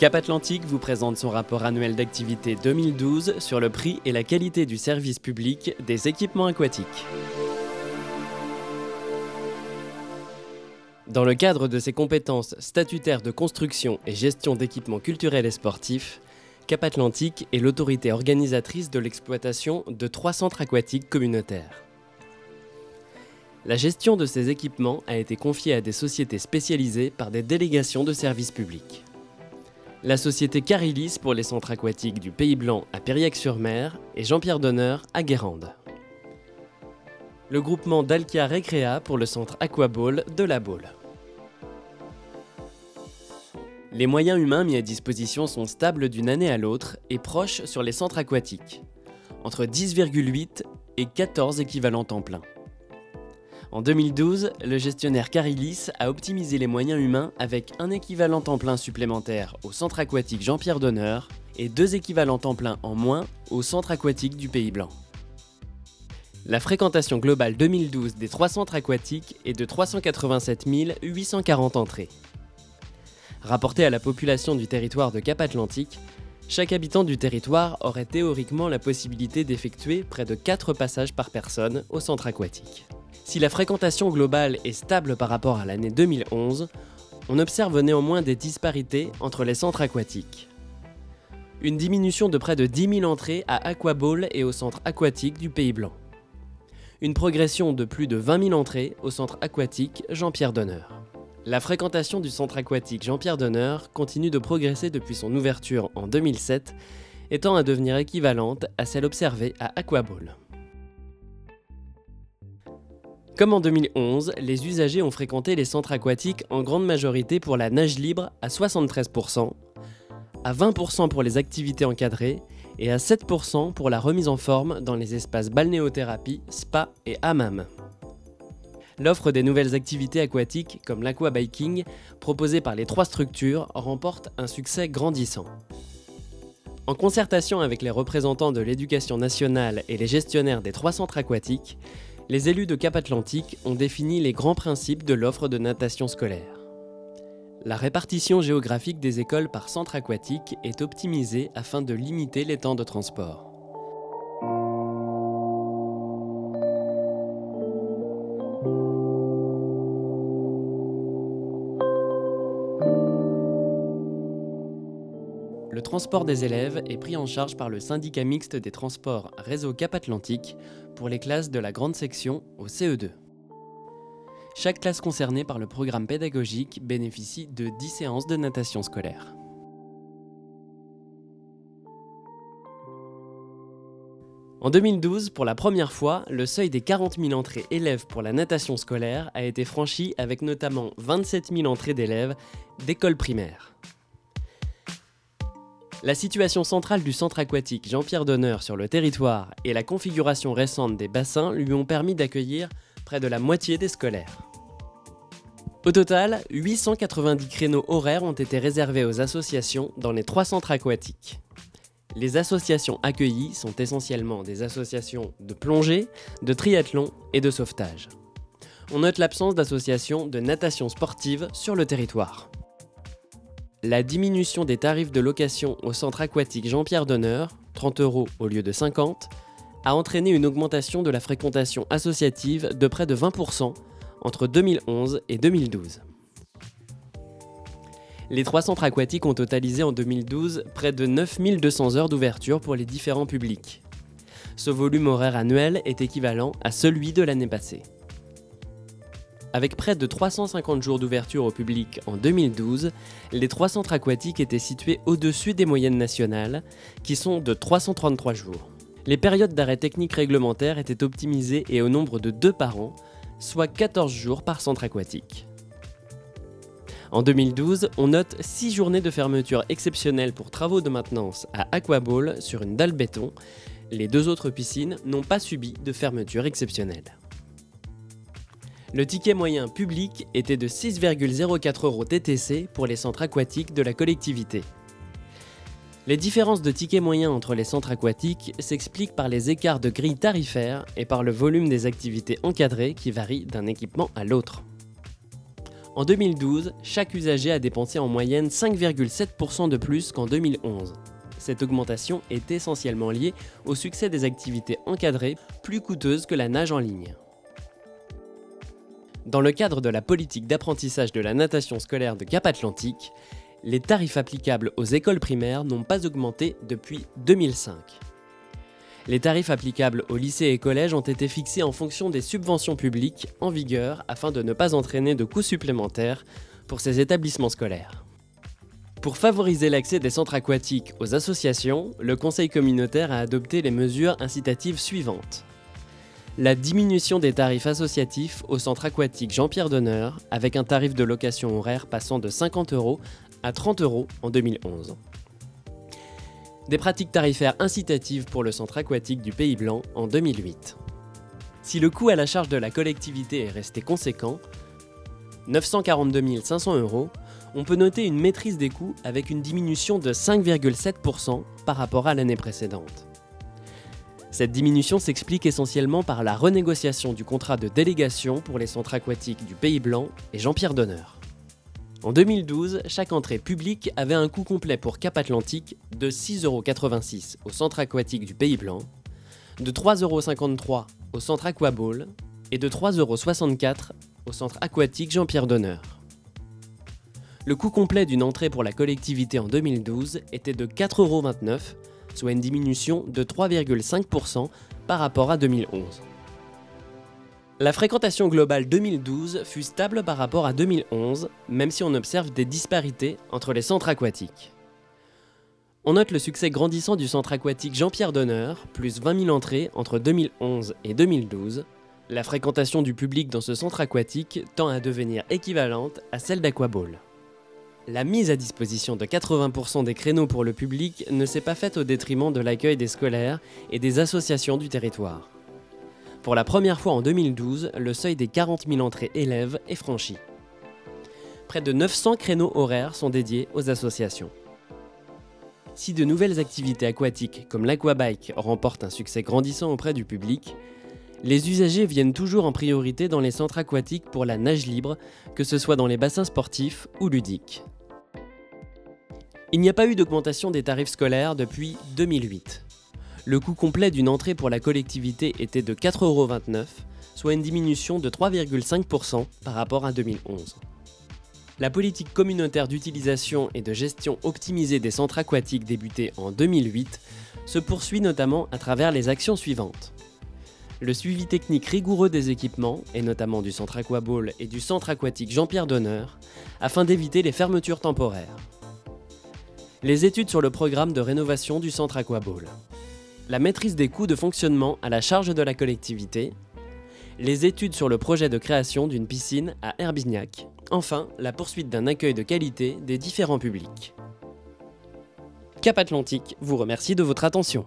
Cap Atlantique vous présente son rapport annuel d'activité 2012 sur le prix et la qualité du service public des équipements aquatiques. Dans le cadre de ses compétences statutaires de construction et gestion d'équipements culturels et sportifs, Cap Atlantique est l'autorité organisatrice de l'exploitation de 3 centres aquatiques communautaires. La gestion de ces équipements a été confiée à des sociétés spécialisées par des délégations de services publics. La société Carilis pour les centres aquatiques du Pays Blanc à Périac-sur-Mer et Jean-Pierre Donneur à Guérande. Le groupement Dalkia Recrea pour le centre Aquaball de La Baule. Les moyens humains mis à disposition sont stables d'une année à l'autre et proches sur les centres aquatiques, entre 10,8 et 14 équivalents temps plein. En 2012, le gestionnaire Carilis a optimisé les moyens humains avec un équivalent temps plein supplémentaire au centre aquatique Jean-Pierre Donneur et 2 équivalents temps plein en moins au centre aquatique du Pays Blanc. La fréquentation globale 2012 des 3 centres aquatiques est de 387 840 entrées. Rapporté à la population du territoire de Cap Atlantique, chaque habitant du territoire aurait théoriquement la possibilité d'effectuer près de 4 passages par personne au centre aquatique. Si la fréquentation globale est stable par rapport à l'année 2011, on observe néanmoins des disparités entre les centres aquatiques. Une diminution de près de 10 000 entrées à Aquaball et au centre aquatique du Pays Blanc. Une progression de plus de 20 000 entrées au centre aquatique Jean-Pierre Donneur. La fréquentation du centre aquatique Jean-Pierre Donneur continue de progresser depuis son ouverture en 2007, étant à devenir équivalente à celle observée à Aquaball. Comme en 2011, les usagers ont fréquenté les centres aquatiques en grande majorité pour la nage libre à 73%, à 20% pour les activités encadrées et à 7% pour la remise en forme dans les espaces balnéothérapie, spa et hammam. L'offre des nouvelles activités aquatiques comme l'aquabiking proposée par les 3 structures remporte un succès grandissant. En concertation avec les représentants de l'éducation nationale et les gestionnaires des 3 centres aquatiques, les élus de Cap Atlantique ont défini les grands principes de l'offre de natation scolaire. La répartition géographique des écoles par centre aquatique est optimisée afin de limiter les temps de transport. Le transport des élèves est pris en charge par le syndicat mixte des transports Réseau Cap Atlantique pour les classes de la grande section au CE2. Chaque classe concernée par le programme pédagogique bénéficie de 10 séances de natation scolaire. En 2012, pour la première fois, le seuil des 40 000 entrées élèves pour la natation scolaire a été franchi avec notamment 27 000 entrées d'élèves d'écoles primaires. La situation centrale du centre aquatique Jean-Pierre Donneur sur le territoire et la configuration récente des bassins lui ont permis d'accueillir près de la moitié des scolaires. Au total, 890 créneaux horaires ont été réservés aux associations dans les 3 centres aquatiques. Les associations accueillies sont essentiellement des associations de plongée, de triathlon et de sauvetage. On note l'absence d'associations de natation sportive sur le territoire. La diminution des tarifs de location au centre aquatique Jean-Pierre Donneur, 30 € au lieu de 50, a entraîné une augmentation de la fréquentation associative de près de 20% entre 2011 et 2012. Les 3 centres aquatiques ont totalisé en 2012 près de 9 200 heures d'ouverture pour les différents publics. Ce volume horaire annuel est équivalent à celui de l'année passée. Avec près de 350 jours d'ouverture au public en 2012, les 3 centres aquatiques étaient situés au-dessus des moyennes nationales, qui sont de 333 jours. Les périodes d'arrêt technique réglementaire étaient optimisées et au nombre de 2 par an, soit 14 jours par centre aquatique. En 2012, on note 6 journées de fermeture exceptionnelles pour travaux de maintenance à Aquaball sur une dalle béton. Les 2 autres piscines n'ont pas subi de fermeture exceptionnelle. Le ticket moyen public était de 6,04 € TTC pour les centres aquatiques de la collectivité. Les différences de tickets moyens entre les centres aquatiques s'expliquent par les écarts de grille tarifaire et par le volume des activités encadrées qui varient d'un équipement à l'autre. En 2012, chaque usager a dépensé en moyenne 5,7% de plus qu'en 2011. Cette augmentation est essentiellement liée au succès des activités encadrées, plus coûteuses que la nage en ligne. Dans le cadre de la politique d'apprentissage de la natation scolaire de Cap Atlantique, les tarifs applicables aux écoles primaires n'ont pas augmenté depuis 2005. Les tarifs applicables aux lycées et collèges ont été fixés en fonction des subventions publiques en vigueur afin de ne pas entraîner de coûts supplémentaires pour ces établissements scolaires. Pour favoriser l'accès des centres aquatiques aux associations, le Conseil communautaire a adopté les mesures incitatives suivantes. La diminution des tarifs associatifs au centre aquatique Jean-Pierre Donneur, avec un tarif de location horaire passant de 50 € à 30 € en 2011. Des pratiques tarifaires incitatives pour le centre aquatique du Pays Blanc en 2008. Si le coût à la charge de la collectivité est resté conséquent, 942 500 €, on peut noter une maîtrise des coûts avec une diminution de 5,7% par rapport à l'année précédente. Cette diminution s'explique essentiellement par la renégociation du contrat de délégation pour les centres aquatiques du Pays Blanc et Jean-Pierre Donneur. En 2012, chaque entrée publique avait un coût complet pour Cap Atlantique de 6,86 € au centre aquatique du Pays Blanc, de 3,53 € au centre Aquaball et de 3,64 € au centre aquatique Jean-Pierre Donneur. Le coût complet d'une entrée pour la collectivité en 2012 était de 4,29 €, soit une diminution de 3,5% par rapport à 2011. La fréquentation globale 2012 fut stable par rapport à 2011, même si on observe des disparités entre les centres aquatiques. On note le succès grandissant du centre aquatique Jean-Pierre Donneur, plus 20 000 entrées entre 2011 et 2012. La fréquentation du public dans ce centre aquatique tend à devenir équivalente à celle d'Aquaball. La mise à disposition de 80% des créneaux pour le public ne s'est pas faite au détriment de l'accueil des scolaires et des associations du territoire. Pour la première fois en 2012, le seuil des 40 000 entrées élèves est franchi. Près de 900 créneaux horaires sont dédiés aux associations. Si de nouvelles activités aquatiques comme l'aquabike remportent un succès grandissant auprès du public, les usagers viennent toujours en priorité dans les centres aquatiques pour la nage libre, que ce soit dans les bassins sportifs ou ludiques. Il n'y a pas eu d'augmentation des tarifs scolaires depuis 2008. Le coût complet d'une entrée pour la collectivité était de 4,29 €, soit une diminution de 3,5% par rapport à 2011. La politique communautaire d'utilisation et de gestion optimisée des centres aquatiques débutée en 2008 se poursuit notamment à travers les actions suivantes. Le suivi technique rigoureux des équipements, et notamment du centre Aquaball et du centre aquatique Jean-Pierre Donneur, afin d'éviter les fermetures temporaires. Les études sur le programme de rénovation du centre Aquaball. La maîtrise des coûts de fonctionnement à la charge de la collectivité, les études sur le projet de création d'une piscine à Herbignac, enfin la poursuite d'un accueil de qualité des différents publics. Cap Atlantique vous remercie de votre attention.